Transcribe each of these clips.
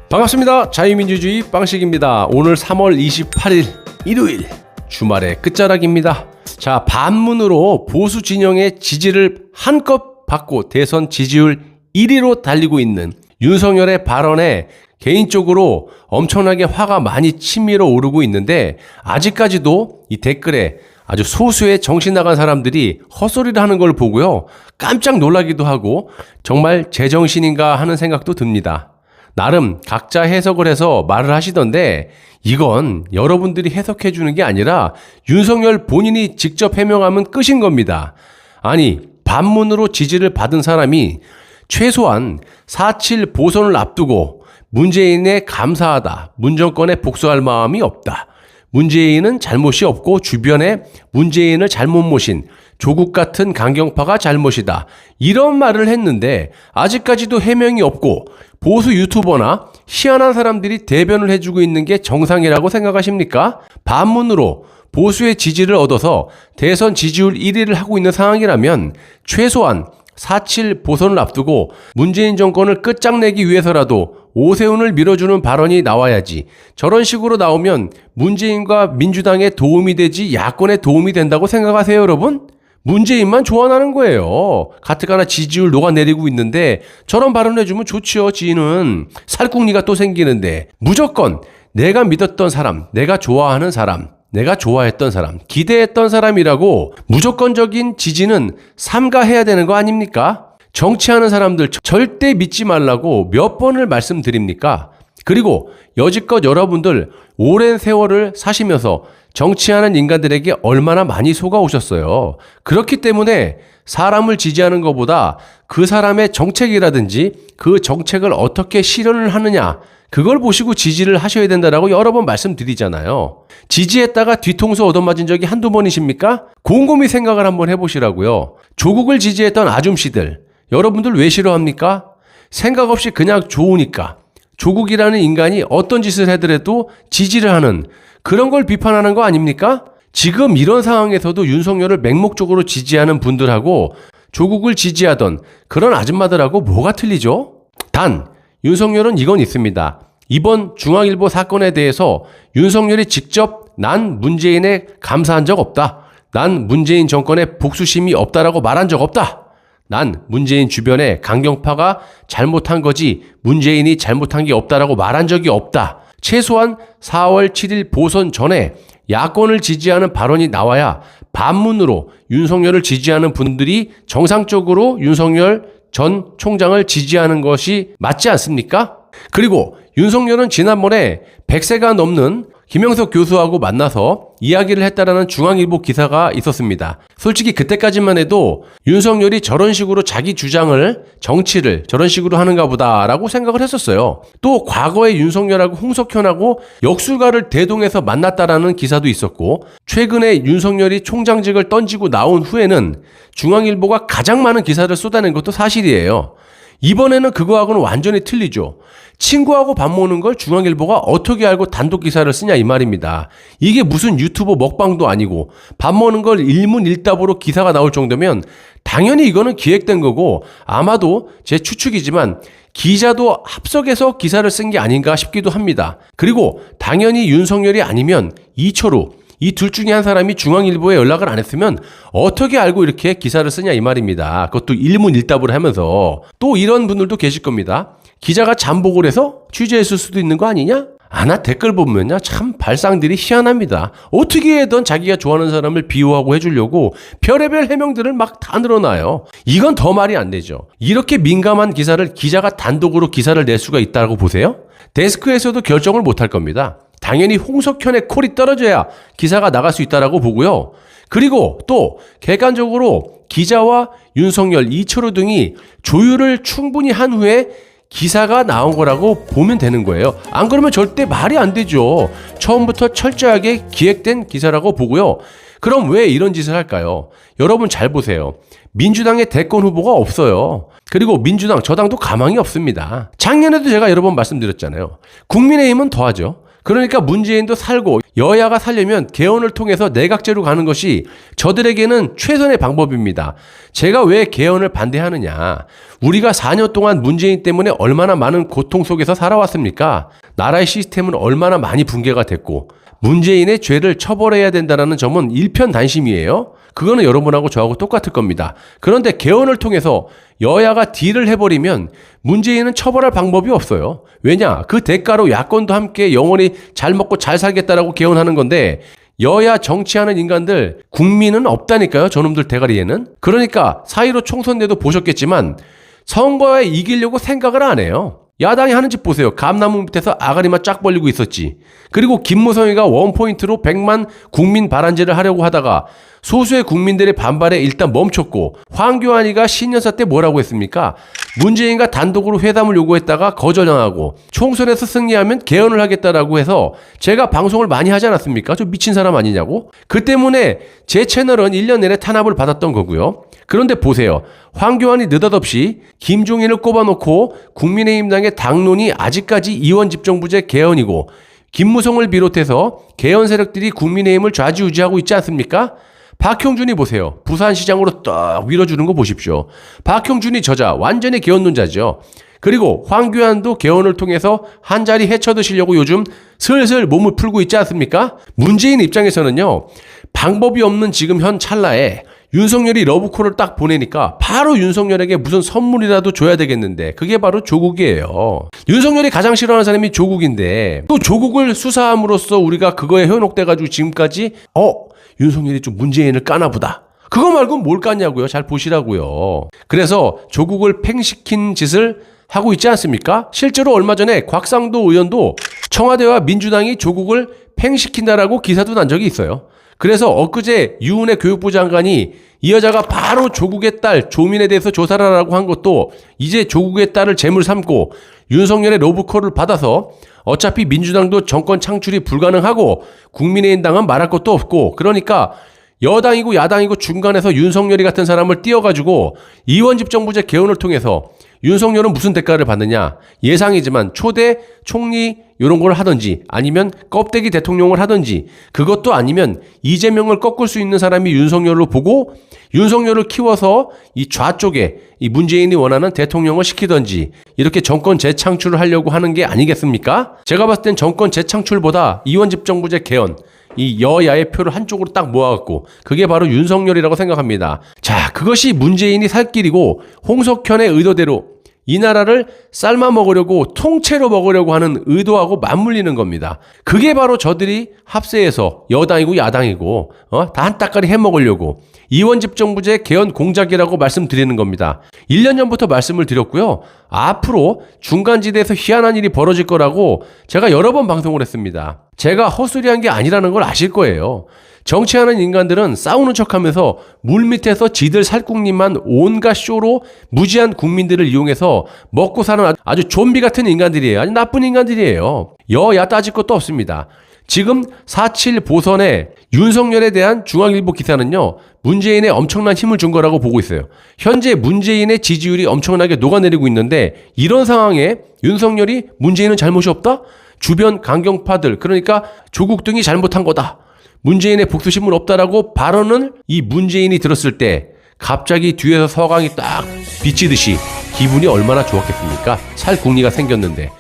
반갑습니다. 자유민주주의 빵식입니다. 오늘 3월 28일 일요일 주말의 끝자락입니다. 자, 반문으로 보수 진영의 지지를 한껏 받고 대선 지지율 1위로 달리고 있는 윤석열의 발언에 개인적으로 엄청나게 화가 많이 치밀어 오르고 있는데, 아직까지도 이 댓글에 아주 소수의 정신 나간 사람들이 헛소리를 하는 걸 보고요, 깜짝 놀라기도 하고 정말 제정신인가 하는 생각도 듭니다. 나름 각자 해석을 해서 말을 하시던데, 이건 여러분들이 해석해 주는 게 아니라 윤석열 본인이 직접 해명하면 끝인 겁니다. 아니, 반문으로 지지를 받은 사람이 최소한 4.7 보선을 앞두고 문재인에 감사하다, 문정권에 복수할 마음이 없다, 문재인은 잘못이 없고 주변에 문재인을 잘못 모신 조국 같은 강경파가 잘못이다, 이런 말을 했는데 아직까지도 해명이 없고 보수 유튜버나 희한한 사람들이 대변을 해주고 있는 게 정상이라고 생각하십니까? 반문으로 보수의 지지를 얻어서 대선 지지율 1위를 하고 있는 상황이라면 최소한 4.7 보선을 앞두고 문재인 정권을 끝장내기 위해서라도 오세훈을 밀어주는 발언이 나와야지, 저런 식으로 나오면 문재인과 민주당에 도움이 되지 야권에 도움이 된다고 생각하세요, 여러분? 문재인만 좋아하는 거예요. 가뜩하나 지지율 녹아내리고 있는데 저런 발언 해주면 좋지요. 지인은 살궁리가 또 생기는데, 무조건 내가 믿었던 사람, 내가 좋아하는 사람, 내가 좋아했던 사람, 기대했던 사람이라고 무조건적인 지지는 삼가해야 되는 거 아닙니까? 정치하는 사람들 절대 믿지 말라고 몇 번을 말씀드립니까? 그리고 여지껏 여러분들 오랜 세월을 사시면서 정치하는 인간들에게 얼마나 많이 속아오셨어요. 그렇기 때문에 사람을 지지하는 것보다 그 사람의 정책이라든지 그 정책을 어떻게 실현을 하느냐, 그걸 보시고 지지를 하셔야 된다라고 여러 번 말씀드리잖아요. 지지했다가 뒤통수 얻어맞은 적이 한두 번이십니까? 곰곰이 생각을 한번 해보시라고요. 조국을 지지했던 아줌씨들, 여러분들 왜 싫어합니까? 생각 없이 그냥 좋으니까. 조국이라는 인간이 어떤 짓을 하더라도 지지를 하는, 그런 걸 비판하는 거 아닙니까? 지금 이런 상황에서도 윤석열을 맹목적으로 지지하는 분들하고 조국을 지지하던 그런 아줌마들하고 뭐가 틀리죠? 단 윤석열은 이건 있습니다. 이번 중앙일보 사건에 대해서 윤석열이 직접 난 문재인에 감사한 적 없다, 난 문재인 정권에 복수심이 없다라고 말한 적 없다, 난 문재인 주변에 강경파가 잘못한 거지 문재인이 잘못한 게 없다라고 말한 적이 없다. 최소한 4월 7일 보선 전에 야권을 지지하는 발언이 나와야 반문으로 윤석열을 지지하는 분들이 정상적으로 윤석열 전 총장을 지지하는 것이 맞지 않습니까? 그리고 윤석열은 지난번에 100세가 넘는 김영석 교수하고 만나서 이야기를 했다라는 중앙일보 기사가 있었습니다. 솔직히 그때까지만 해도 윤석열이 저런 식으로 자기 주장을, 정치를 저런 식으로 하는가 보다라고 생각을 했었어요. 또 과거에 윤석열하고 홍석현하고 역술가를 대동해서 만났다라는 기사도 있었고, 최근에 윤석열이 총장직을 던지고 나온 후에는 중앙일보가 가장 많은 기사를 쏟아낸 것도 사실이에요. 이번에는 그거하고는 완전히 틀리죠. 친구하고 밥 먹는 걸 중앙일보가 어떻게 알고 단독 기사를 쓰냐 이 말입니다. 이게 무슨 유튜버 먹방도 아니고 밥 먹는 걸 일문일답으로 기사가 나올 정도면 당연히 이거는 기획된 거고, 아마도 제 추측이지만 기자도 합석해서 기사를 쓴 게 아닌가 싶기도 합니다. 그리고 당연히 윤석열이 아니면 이철우, 이 둘 중에 한 사람이 중앙일보에 연락을 안 했으면 어떻게 알고 이렇게 기사를 쓰냐 이 말입니다. 그것도 일문일답을 하면서. 또 이런 분들도 계실 겁니다. 기자가 잠복을 해서 취재했을 수도 있는 거 아니냐? 나 댓글 보면요, 참 발상들이 희한합니다. 어떻게 해든 자기가 좋아하는 사람을 비호하고 해주려고 별의별 해명들을 막 다 늘어놔요. 이건 더 말이 안 되죠. 이렇게 민감한 기사를 기자가 단독으로 기사를 낼 수가 있다고 보세요? 데스크에서도 결정을 못할 겁니다. 당연히 홍석현의 콜이 떨어져야 기사가 나갈 수 있다라고 보고요. 그리고 또 객관적으로 기자와 윤석열, 이철우 등이 조율을 충분히 한 후에 기사가 나온 거라고 보면 되는 거예요. 안 그러면 절대 말이 안 되죠. 처음부터 철저하게 기획된 기사라고 보고요. 그럼 왜 이런 짓을 할까요? 여러분 잘 보세요. 민주당의 대권 후보가 없어요. 그리고 민주당, 저당도 가망이 없습니다. 작년에도 제가 여러 번 말씀드렸잖아요. 국민의힘은 더하죠. 그러니까 문재인도 살고 여야가 살려면 개헌을 통해서 내각제로 가는 것이 저들에게는 최선의 방법입니다. 제가 왜 개헌을 반대하느냐. 우리가 4년 동안 문재인 때문에 얼마나 많은 고통 속에서 살아왔습니까? 나라의 시스템은 얼마나 많이 붕괴가 됐고 문재인의 죄를 처벌해야 된다는 점은 일편단심이에요. 그거는 여러분하고 저하고 똑같을 겁니다. 그런데 개헌을 통해서 여야가 딜을 해버리면 문재인은 처벌할 방법이 없어요. 왜냐? 그 대가로 야권도 함께 영원히 잘 먹고 잘 살겠다라고 개헌하는 건데 여야 정치하는 인간들 국민은 없다니까요. 저놈들 대가리에는. 그러니까 4.15 총선 때도 보셨겠지만 선거에 이기려고 생각을 안 해요. 야당이 하는 짓 보세요. 감나무 밑에서 아가리만 쫙 벌리고 있었지. 그리고 김무성이가 원포인트로 100만 국민 발안제를 하려고 하다가 소수의 국민들의 반발에 일단 멈췄고 황교안이가 신년사 때 뭐라고 했습니까? 문재인과 단독으로 회담을 요구했다가 거절당하고 총선에서 승리하면 개헌을 하겠다라고 해서 제가 방송을 많이 하지 않았습니까? 저 미친 사람 아니냐고? 그 때문에 제 채널은 1년 내내 탄압을 받았던 거고요. 그런데 보세요. 황교안이 느닷없이 김종인을 꼽아놓고 국민의힘당의 당론이 아직까지 이원집정부제 개헌이고 김무성을 비롯해서 개헌 세력들이 국민의힘을 좌지우지하고 있지 않습니까? 박형준이 보세요. 부산시장으로 딱 밀어주는 거 보십시오. 박형준이 저자 완전히 개헌론자죠. 그리고 황교안도 개헌을 통해서 한자리 헤쳐드시려고 요즘 슬슬 몸을 풀고 있지 않습니까? 문재인 입장에서는요. 방법이 없는 지금 현 찰나에 윤석열이 러브콜을 딱 보내니까 바로 윤석열에게 무슨 선물이라도 줘야 되겠는데 그게 바로 조국이에요. 윤석열이 가장 싫어하는 사람이 조국인데 또 조국을 수사함으로써 우리가 그거에 현혹돼가지고 지금까지 윤석열이 좀 문재인을 까나보다. 그거 말고 뭘 깠냐고요. 잘 보시라고요. 그래서 조국을 팽시킨 짓을 하고 있지 않습니까? 실제로 얼마 전에 곽상도 의원도 청와대와 민주당이 조국을 팽시킨다라고 기사도 난 적이 있어요. 그래서 엊그제 유은혜 교육부 장관이 이 여자가 바로 조국의 딸 조민에 대해서 조사를 하라고 한 것도 이제 조국의 딸을 제물 삼고 윤석열의 로브콜을 받아서 어차피 민주당도 정권 창출이 불가능하고 국민의힘당은 말할 것도 없고 그러니까 여당이고 야당이고 중간에서 윤석열이 같은 사람을 띄워가지고 이원집정부제 개헌을 통해서 윤석열은 무슨 대가를 받느냐. 예상이지만 초대 총리 이런 걸 하든지 아니면 껍데기 대통령을 하든지 그것도 아니면 이재명을 꺾을 수 있는 사람이 윤석열로 보고 윤석열을 키워서 이 좌쪽에 이 문재인이 원하는 대통령을 시키든지 이렇게 정권 재창출을 하려고 하는 게 아니겠습니까? 제가 봤을 땐 정권 재창출보다 이원집정부제 개헌 이 여야의 표를 한쪽으로 딱 모아갖고 그게 바로 윤석열이라고 생각합니다. 자, 그것이 문재인이 살 길이고 홍석현의 의도대로 이 나라를 삶아 먹으려고 통째로 먹으려고 하는 의도하고 맞물리는 겁니다. 그게 바로 저들이 합세해서 여당이고 야당이고 다 한 따까리 해먹으려고 이원집정부제 개헌 공작이라고 말씀드리는 겁니다. 1년 전부터 말씀을 드렸고요. 앞으로 중간지대에서 희한한 일이 벌어질 거라고 제가 여러 번 방송을 했습니다. 제가 헛소리한 게 아니라는 걸 아실 거예요. 정치하는 인간들은 싸우는 척하면서 물밑에서 지들 살궁님만 온갖 쇼로 무지한 국민들을 이용해서 먹고 사는 아주 좀비 같은 인간들이에요. 아주 나쁜 인간들이에요. 여야 따질 것도 없습니다. 지금 4.7 보선에 윤석열에 대한 중앙일보 기사는요. 문재인의 엄청난 힘을 준 거라고 보고 있어요. 현재 문재인의 지지율이 엄청나게 녹아내리고 있는데 이런 상황에 윤석열이 문재인은 잘못이 없다? 주변 강경파들 그러니까 조국 등이 잘못한 거다. 문재인의 복수심은 없다라고 발언을 이 문재인이 들었을 때 갑자기 뒤에서 서강이 딱 비치듯이 기분이 얼마나 좋았겠습니까? 살궁리가 생겼는데.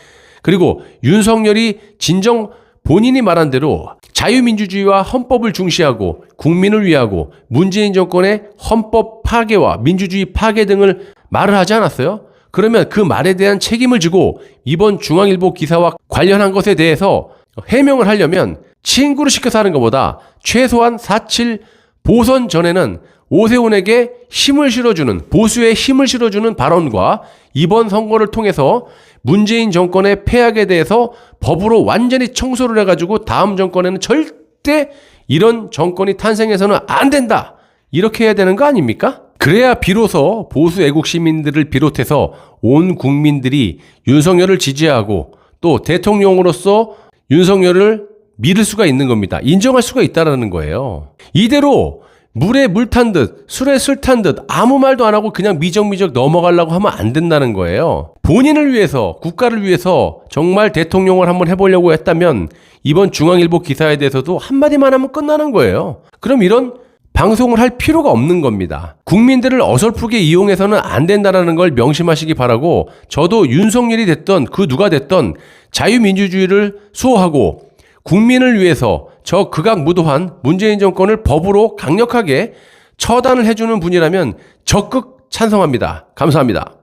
그리고 윤석열이 진정 본인이 말한 대로 자유민주주의와 헌법을 중시하고 국민을 위하고 문재인 정권의 헌법 파괴와 민주주의 파괴 등을 말을 하지 않았어요? 그러면 그 말에 대한 책임을 지고 이번 중앙일보 기사와 관련한 것에 대해서 해명을 하려면 친구를 시켜서 하는 것보다 최소한 4.7 보선 전에는 오세훈에게 힘을 실어주는 보수의 힘을 실어주는 발언과 이번 선거를 통해서 문재인 정권의 패악에 대해서 법으로 완전히 청소를 해가지고 다음 정권에는 절대 이런 정권이 탄생해서는 안 된다. 이렇게 해야 되는 거 아닙니까? 그래야 비로소 보수 애국 시민들을 비롯해서 온 국민들이 윤석열을 지지하고 또 대통령으로서 윤석열을 믿을 수가 있는 겁니다. 인정할 수가 있다라는 거예요. 이대로 물에 물 탄 듯 술에 술 탄 듯 아무 말도 안 하고 그냥 미적미적 넘어가려고 하면 안 된다는 거예요. 본인을 위해서 국가를 위해서 정말 대통령을 한번 해보려고 했다면 이번 중앙일보 기사에 대해서도 한마디만 하면 끝나는 거예요. 그럼 이런 방송을 할 필요가 없는 겁니다. 국민들을 어설프게 이용해서는 안 된다는 걸 명심하시기 바라고, 저도 윤석열이 됐던 그 누가 됐던 자유민주주의를 수호하고 국민을 위해서 저 극악무도한 문재인 정권을 법으로 강력하게 처단을 해주는 분이라면 적극 찬성합니다. 감사합니다.